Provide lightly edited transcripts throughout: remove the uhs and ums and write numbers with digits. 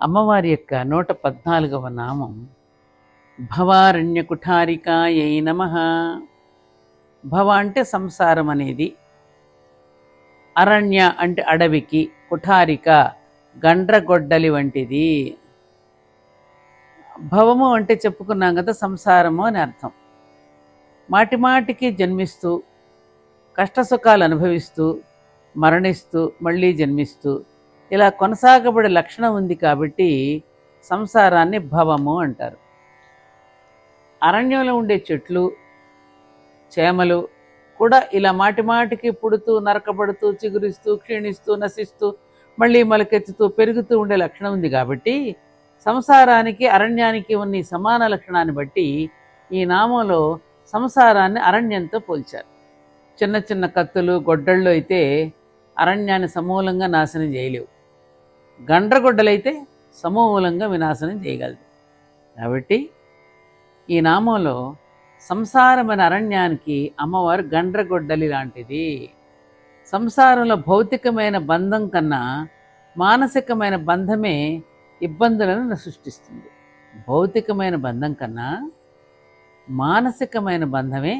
అమ్మవారి యొక్క 114వ నామం భవారణ్యకుఠారికాయై నమః. భవ అంటే సంసారం అనేది, అరణ్య అంటే అడవికి, కుఠారిక గండ్రగొడ్డలి వంటిది. భవము అంటే చెప్పుకున్నాం కదా, సంసారము అని అర్థం. మాటి మాటికి జన్మిస్తూ కష్టసుఖాలు అనుభవిస్తూ మరణిస్తూ మళ్ళీ జన్మిస్తూ ఇలా కొనసాగబడే లక్షణం ఉంది కాబట్టి సంసారాన్ని భవము అంటారు. అరణ్యంలో ఉండే చెట్లు చేమలు కూడా ఇలా మాటి మాటికి పుడుతూ నరకబడుతూ చిగురిస్తూ క్షీణిస్తూ నశిస్తూ మళ్ళీ మొలకెత్తుతూ పెరుగుతూ ఉండే లక్షణం ఉంది కాబట్టి సంసారానికి అరణ్యానికి ఉన్న ఈ సమాన లక్షణాన్ని బట్టి ఈ నామంలో సంసారాన్ని అరణ్యంతో పోల్చారు. చిన్న చిన్న కత్తులు గొడ్డళ్ళు అయితే అరణ్యాన్ని సమూలంగా నాశనం చేయలేవు, గండ్రగొడ్డలైతే సమూలంగా వినాశనం చేయగలదు. కాబట్టి ఈ నామంలో సంసారమైన అరణ్యానికి అమ్మవారు గండ్రగొడ్డలి లాంటిది. సంసారంలో భౌతికమైన బంధం కన్నా మానసికమైన బంధమే ఇబ్బందులను సృష్టిస్తుంది. భౌతికమైన బంధం కన్నా మానసికమైన బంధమే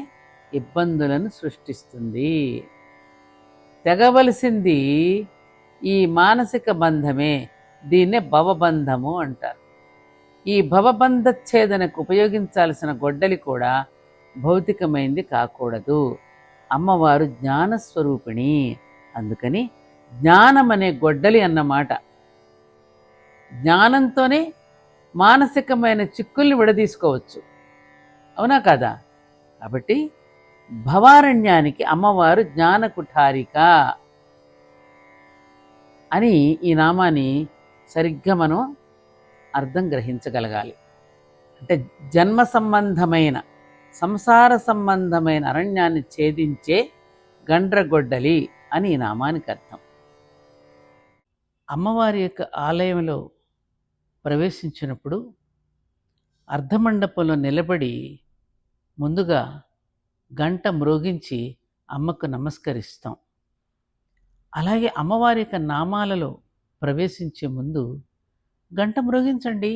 ఇబ్బందులను సృష్టిస్తుంది. తెగవలసింది ఈ మానసిక బంధమే, దీన్నే భవబంధము అంటారు. ఈ భవబంధ ఛేదనకు ఉపయోగించాల్సిన గొడ్డలి కూడా భౌతికమైంది కాకూడదు. అమ్మవారు జ్ఞానస్వరూపిణి, అందుకని జ్ఞానం అనే గొడ్డలి అన్నమాట. జ్ఞానంతోనే మానసికమైన చిక్కుల్ని విడదీసుకోవచ్చు, అవునా కదా? కాబట్టి భవారణ్యానికి అమ్మవారు జ్ఞానకుఠారిక అని ఈ నామాన్ని సరిగ్గా మనం అర్థం గ్రహించగలగాలి. అంటే జన్మ సంబంధమైన సంసార సంబంధమైన అరణ్యాన్ని ఛేదించే గండ్రగొడ్డలి అని ఈ నామానికి అర్థం. అమ్మవారి యొక్క ఆలయంలో ప్రవేశించినప్పుడు అర్ధమండపంలో నిలబడి ముందుగా గంట మ్రోగించి అమ్మకు నమస్కరిస్తాం. అలాగే అమ్మవారి యొక్క నామాలలో ప్రవేశించే ముందు గంట మ్రోగించండి.